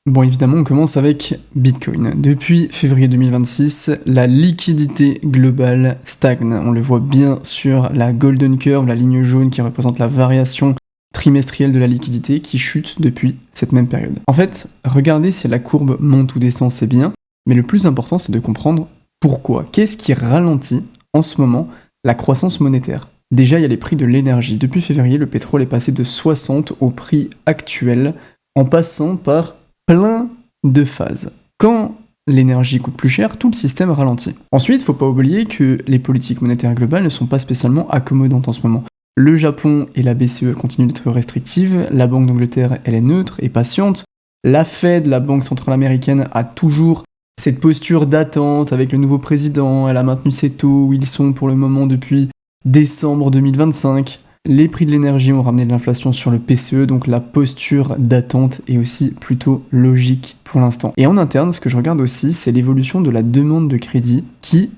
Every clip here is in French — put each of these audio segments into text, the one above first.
Bon, évidemment, on commence avec Bitcoin. Depuis février 2026, la liquidité globale stagne. On le voit bien sur la Golden Curve, la ligne jaune qui représente la variation trimestrielle de la liquidité qui chute depuis cette même période. En fait, regarder si la courbe monte ou descend, c'est bien, mais le plus important, c'est de comprendre pourquoi. Qu'est-ce qui ralentit en ce moment la croissance monétaire ? Déjà, il y a les prix de l'énergie. Depuis février, le pétrole est passé de 60 au prix actuel, en passant par plein de phases. Quand l'énergie coûte plus cher, tout le système ralentit. Ensuite, faut pas oublier que les politiques monétaires globales ne sont pas spécialement accommodantes en ce moment. Le Japon et la BCE continuent d'être restrictives, la Banque d'Angleterre, elle est neutre et patiente, la Fed, la Banque centrale américaine, a toujours cette posture d'attente avec le nouveau président, elle a maintenu ses taux où ils sont pour le moment depuis décembre 2025. Les prix de l'énergie ont ramené de l'inflation sur le PCE, donc la posture d'attente est aussi plutôt logique pour l'instant. Et en interne, ce que je regarde aussi, c'est l'évolution de la demande de crédit qui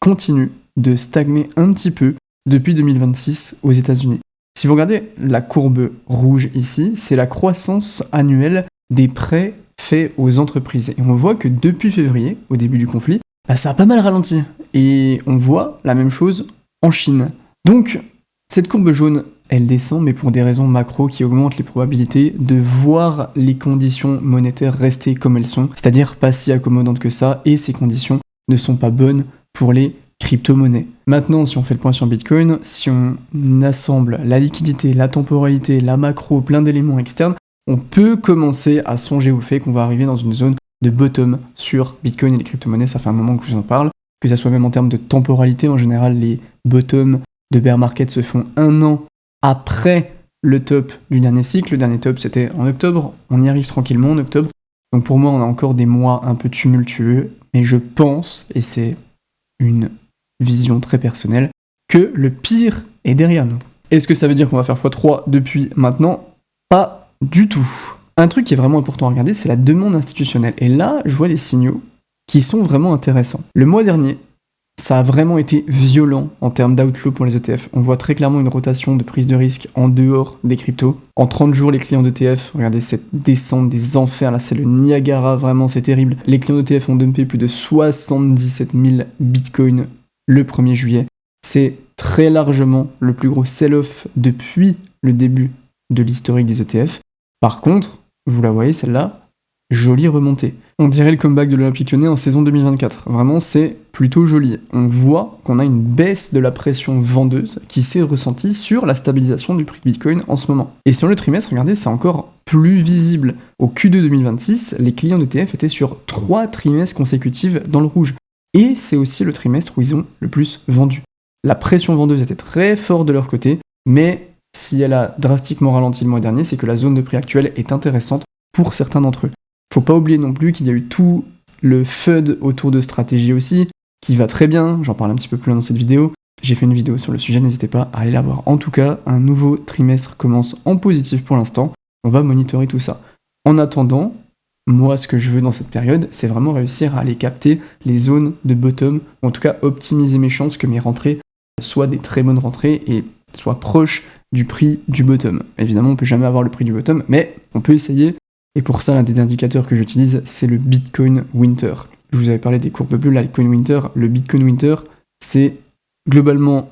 continue de stagner un petit peu depuis 2026 aux États-Unis. Si vous regardez la courbe rouge ici, c'est la croissance annuelle des prêts faits aux entreprises. Et on voit que depuis février, au début du conflit, ça a pas mal ralenti. Et on voit la même chose en Chine. Donc, cette courbe jaune, elle descend, mais pour des raisons macro qui augmentent les probabilités de voir les conditions monétaires rester comme elles sont, c'est-à-dire pas si accommodantes que ça, et ces conditions ne sont pas bonnes pour les crypto-monnaies. Maintenant, si on fait le point sur Bitcoin, si on assemble la liquidité, la temporalité, la macro, plein d'éléments externes, on peut commencer à songer au fait qu'on va arriver dans une zone de bottom sur Bitcoin et les crypto-monnaies. Ça fait un moment que je vous en parle, que ça soit même en termes de temporalité. En général, les bottoms de bear market se font 1 an après le top du dernier cycle. Le dernier top, c'était en octobre. On y arrive tranquillement en octobre. Donc pour moi, on a encore des mois un peu tumultueux. Mais je pense, et c'est une vision très personnelle, que le pire est derrière nous. Est-ce que ça veut dire qu'on va faire x3 depuis maintenant ? Pas du tout. Un truc qui est vraiment important à regarder, c'est la demande institutionnelle. Et là, je vois des signaux qui sont vraiment intéressants. Le mois dernier, ça a vraiment été violent en termes d'outflow pour les ETF. On voit très clairement une rotation de prise de risque en dehors des cryptos. En 30 jours, les clients d'ETF, regardez cette descente des enfers, là c'est le Niagara, vraiment c'est terrible. Les clients d'ETF ont dumpé plus de 77 000 bitcoins le 1er juillet. C'est très largement le plus gros sell-off depuis le début de l'historique des ETF. Par contre, vous la voyez celle-là, jolie remontée. On dirait le comeback de l'Olympique Lyonnais en saison 2024. Vraiment, c'est plutôt joli. On voit qu'on a une baisse de la pression vendeuse qui s'est ressentie sur la stabilisation du prix de Bitcoin en ce moment. Et sur le trimestre, regardez, c'est encore plus visible. Au Q2 2026, les clients d'ETF étaient sur 3 trimestres consécutifs dans le rouge. Et c'est aussi le trimestre où ils ont le plus vendu. La pression vendeuse était très forte de leur côté, mais si elle a drastiquement ralenti le mois dernier, c'est que la zone de prix actuelle est intéressante pour certains d'entre eux. Faut pas oublier non plus qu'il y a eu tout le FUD autour de stratégie aussi, qui va très bien, j'en parle un petit peu plus loin dans cette vidéo. J'ai fait une vidéo sur le sujet, n'hésitez pas à aller la voir. En tout cas, un nouveau trimestre commence en positif pour l'instant, on va monitorer tout ça. En attendant, moi ce que je veux dans cette période, c'est vraiment réussir à aller capter les zones de bottom, ou en tout cas optimiser mes chances que mes rentrées soient des très bonnes rentrées et soient proches du prix du bottom. Évidemment, on peut jamais avoir le prix du bottom, mais on peut essayer. Et pour ça, l'un des indicateurs que j'utilise, c'est le Bitcoin Winter. Je vous avais parlé des courbes bleues, la Bitcoin Winter. Le Bitcoin Winter, c'est globalement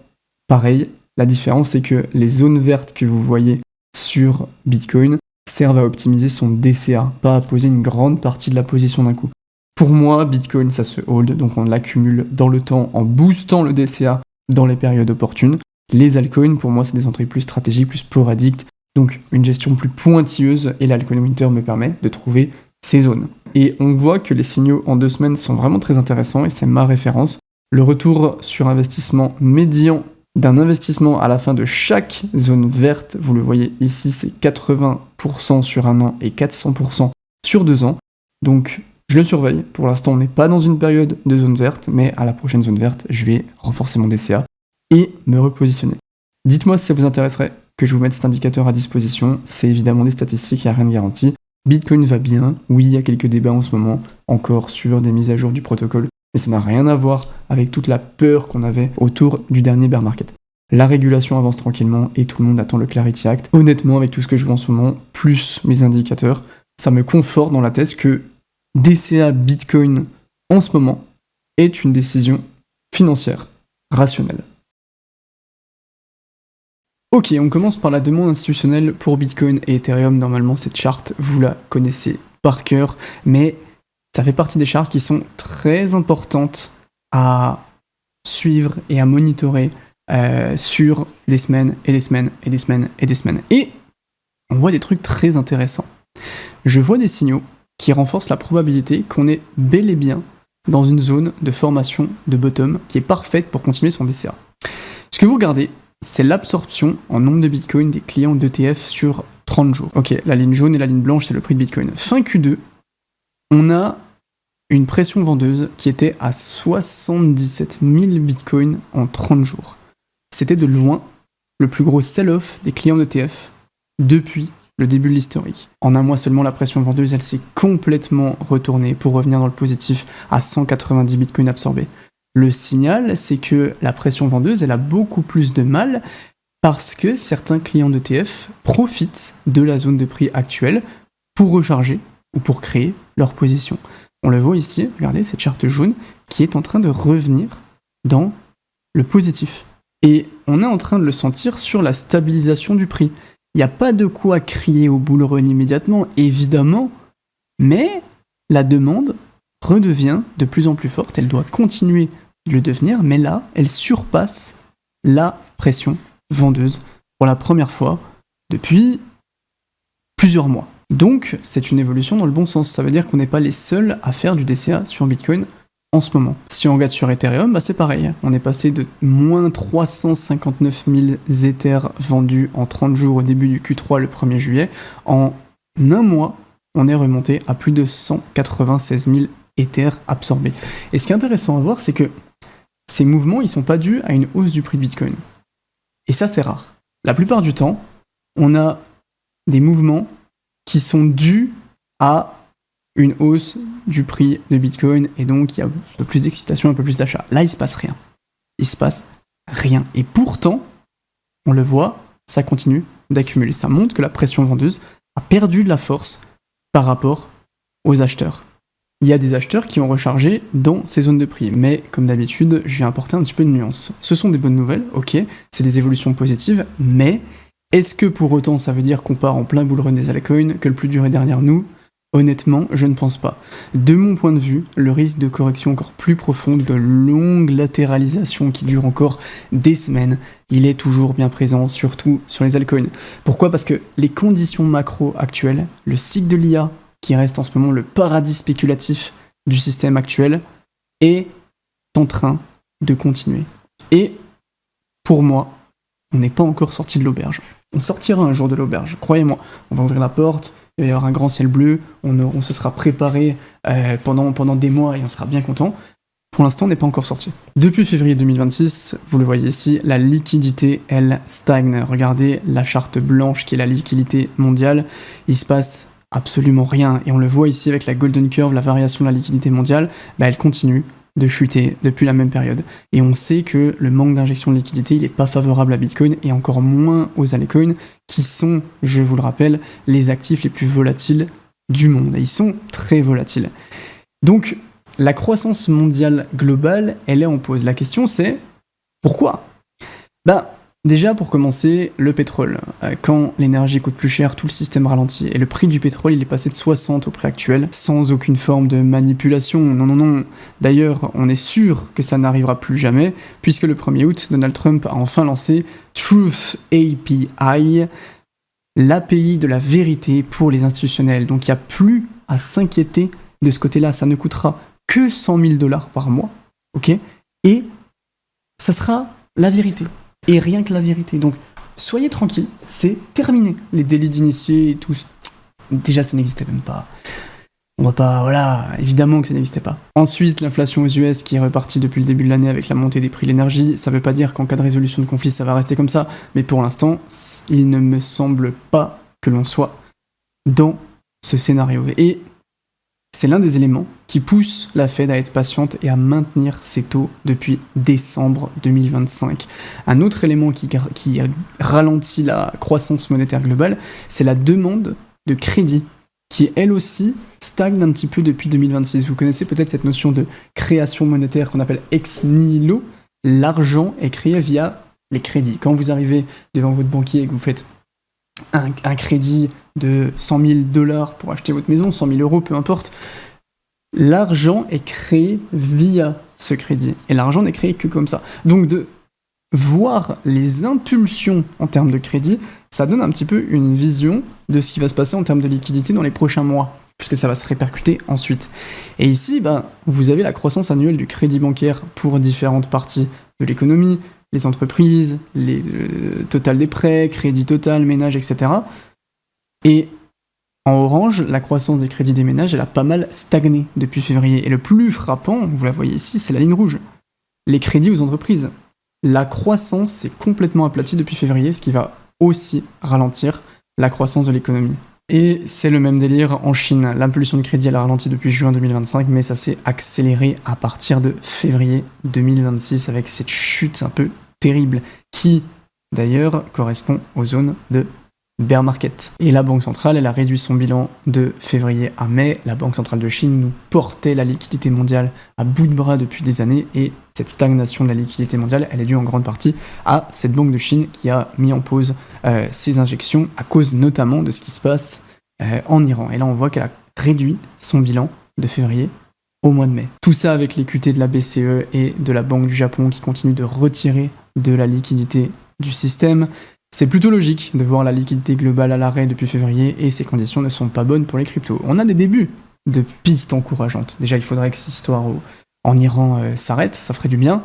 pareil. La différence, c'est que les zones vertes que vous voyez sur Bitcoin servent à optimiser son DCA, pas à poser une grande partie de la position d'un coup. Pour moi, Bitcoin, ça se hold, donc on l'accumule dans le temps en boostant le DCA dans les périodes opportunes. Les altcoins, pour moi, c'est des entrées plus stratégiques, plus sporadiques, donc une gestion plus pointilleuse, et l'Altcoin Winter me permet de trouver ces zones. Et on voit que les signaux en 2 semaines sont vraiment très intéressants, et c'est ma référence. Le retour sur investissement médian d'un investissement à la fin de chaque zone verte, vous le voyez ici, c'est 80% sur 1 an et 400% sur 2 ans. Donc je le surveille. Pour l'instant, on n'est pas dans une période de zone verte, mais à la prochaine zone verte, je vais renforcer mon DCA et me repositionner. Dites-moi si ça vous intéresserait que je vous mette cet indicateur à disposition. C'est évidemment des statistiques, il n'y a rien de garanti. Bitcoin va bien, oui, il y a quelques débats en ce moment, encore sur des mises à jour du protocole, mais ça n'a rien à voir avec toute la peur qu'on avait autour du dernier bear market. La régulation avance tranquillement et tout le monde attend le Clarity Act. Honnêtement, avec tout ce que je vois en ce moment, plus mes indicateurs, ça me conforte dans la thèse que DCA Bitcoin en ce moment est une décision financière rationnelle. Ok, on commence par la demande institutionnelle pour Bitcoin et Ethereum. Normalement, cette charte, vous la connaissez par cœur, mais ça fait partie des chartes qui sont très importantes à suivre et à monitorer sur des semaines et des semaines et des semaines et des semaines. Et on voit des trucs très intéressants. Je vois des signaux qui renforcent la probabilité qu'on est bel et bien dans une zone de formation de bottom qui est parfaite pour continuer son DCA. Ce que vous regardez, c'est l'absorption en nombre de Bitcoin des clients d'ETF sur 30 jours. Ok, la ligne jaune et la ligne blanche, c'est le prix de Bitcoin. Fin Q2, on a une pression vendeuse qui était à 77 000 Bitcoin en 30 jours. C'était de loin le plus gros sell-off des clients d'ETF depuis le début de l'historique. En un mois seulement, la pression vendeuse, elle s'est complètement retournée pour revenir dans le positif à 190 Bitcoin absorbés. Le signal, c'est que la pression vendeuse, elle a beaucoup plus de mal parce que certains clients d'ETF profitent de la zone de prix actuelle pour recharger ou pour créer leur position. On le voit ici, regardez cette charte jaune qui est en train de revenir dans le positif. Et on est en train de le sentir sur la stabilisation du prix. Il n'y a pas de quoi crier au bull run immédiatement, évidemment, mais la demande redevient de plus en plus forte, elle doit continuer de le devenir, mais là, elle surpasse la pression vendeuse pour la première fois depuis plusieurs mois. Donc, c'est une évolution dans le bon sens, ça veut dire qu'on n'est pas les seuls à faire du DCA sur Bitcoin en ce moment. Si on regarde sur Ethereum, c'est pareil. On est passé de moins 359 000 Ethers vendus en 30 jours au début du Q3 le 1er juillet. En un mois, on est remonté à plus de 196 000 Ethers absorbés. Et ce qui est intéressant à voir, c'est que ces mouvements, ils sont pas dus à une hausse du prix de Bitcoin. Et ça, c'est rare. La plupart du temps, on a des mouvements qui sont dus à une hausse du prix de Bitcoin, et donc il y a un peu plus d'excitation, un peu plus d'achat. Là, il se passe rien. Il se passe rien. Et pourtant, on le voit, ça continue d'accumuler. Ça montre que la pression vendeuse a perdu de la force par rapport aux acheteurs. Il y a des acheteurs qui ont rechargé dans ces zones de prix, mais comme d'habitude, je vais apporter un petit peu de nuance. Ce sont des bonnes nouvelles, ok, c'est des évolutions positives, mais est-ce que pour autant ça veut dire qu'on part en plein bull run des altcoins, que le plus dur est derrière nous ? Honnêtement, je ne pense pas. De mon point de vue, le risque de correction encore plus profonde, de longue latéralisation qui dure encore des semaines, il est toujours bien présent, surtout sur les altcoins. Pourquoi ? Parce que les conditions macro actuelles, le cycle de l'IA, qui reste en ce moment le paradis spéculatif du système actuel, est en train de continuer. Et pour moi, on n'est pas encore sorti de l'auberge. On sortira un jour de l'auberge, croyez-moi. On va ouvrir la porte, il va y avoir un grand ciel bleu, on se sera préparé pendant des mois et on sera bien content. Pour l'instant, on n'est pas encore sorti. Depuis février 2026, vous le voyez ici, la liquidité, elle, stagne. Regardez la charte blanche qui est la liquidité mondiale. Il se passe absolument rien. Et on le voit ici avec la Golden Curve, la variation de la liquidité mondiale, elle continue de chuter depuis la même période. Et on sait que le manque d'injection de liquidité, il n'est pas favorable à Bitcoin et encore moins aux altcoins qui sont, je vous le rappelle, les actifs les plus volatiles du monde. Et ils sont très volatiles. Donc, la croissance mondiale globale, elle est en pause. La question c'est, pourquoi ? Déjà, pour commencer, le pétrole. Quand l'énergie coûte plus cher, tout le système ralentit. Et le prix du pétrole, il est passé de 60 au prix actuel, sans aucune forme de manipulation. Non. D'ailleurs, on est sûr que ça n'arrivera plus jamais, puisque le 1er août, Donald Trump a enfin lancé Truth API, l'API de la vérité pour les institutionnels. Donc il n'y a plus à s'inquiéter de ce côté-là. Ça ne coûtera que 100 000 $ par mois, ok ? Et ça sera la vérité. Et rien que la vérité. Donc, soyez tranquille, c'est terminé. Les délits d'initiés et tout. Déjà, ça n'existait même pas. On va pas... Voilà, évidemment que ça n'existait pas. Ensuite, l'inflation aux US qui est repartie depuis le début de l'année avec la montée des prix de l'énergie. Ça veut pas dire qu'en cas de résolution de conflit, ça va rester comme ça. Mais pour l'instant, il ne me semble pas que l'on soit dans ce scénario. Et c'est l'un des éléments qui pousse la Fed à être patiente et à maintenir ses taux depuis décembre 2025. Un autre élément qui ralentit la croissance monétaire globale, c'est la demande de crédit qui elle aussi stagne un petit peu depuis 2026. Vous connaissez peut-être cette notion de création monétaire qu'on appelle ex nihilo. L'argent est créé via les crédits. Quand vous arrivez devant votre banquier et que vous faites un crédit de 100 000 $ pour acheter votre maison, 100 000 €, peu importe, l'argent est créé via ce crédit. Et l'argent n'est créé que comme ça. Donc de voir les impulsions en termes de crédit, ça donne un petit peu une vision de ce qui va se passer en termes de liquidité dans les prochains mois, puisque ça va se répercuter ensuite. Et ici, vous avez la croissance annuelle du crédit bancaire pour différentes parties de l'économie, les entreprises, les total des prêts, crédit total, ménage, etc. Et en orange, la croissance des crédits des ménages, elle a pas mal stagné depuis février. Et le plus frappant, vous la voyez ici, c'est la ligne rouge. Les crédits aux entreprises. La croissance s'est complètement aplatie depuis février, ce qui va aussi ralentir la croissance de l'économie. Et c'est le même délire en Chine. L'impulsion de crédit, elle a ralenti depuis juin 2025, mais ça s'est accéléré à partir de février 2026 avec cette chute un peu terrible, qui d'ailleurs correspond aux zones de bear market. Et la Banque centrale, elle a réduit son bilan de février à mai. La Banque centrale de Chine nous portait la liquidité mondiale à bout de bras depuis des années, et cette stagnation de la liquidité mondiale, elle est due en grande partie à cette Banque de Chine qui a mis en pause ses injections à cause notamment de ce qui se passe en Iran. Et là, on voit qu'elle a réduit son bilan de février au mois de mai. Tout ça avec l'équité de la BCE et de la Banque du Japon qui continuent de retirer de la liquidité du système. C'est plutôt logique de voir la liquidité globale à l'arrêt depuis février, et ces conditions ne sont pas bonnes pour les cryptos. On a des débuts de pistes encourageantes. Déjà, il faudrait que cette histoire en Iran s'arrête, ça ferait du bien.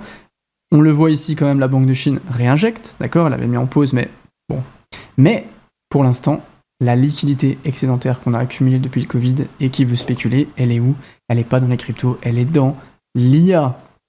On le voit ici quand même, la Banque de Chine réinjecte, d'accord, elle avait mis en pause, mais bon. Mais, pour l'instant, la liquidité excédentaire qu'on a accumulée depuis le Covid et qui veut spéculer, elle est où? Elle n'est pas dans les cryptos, elle est dans l'IA.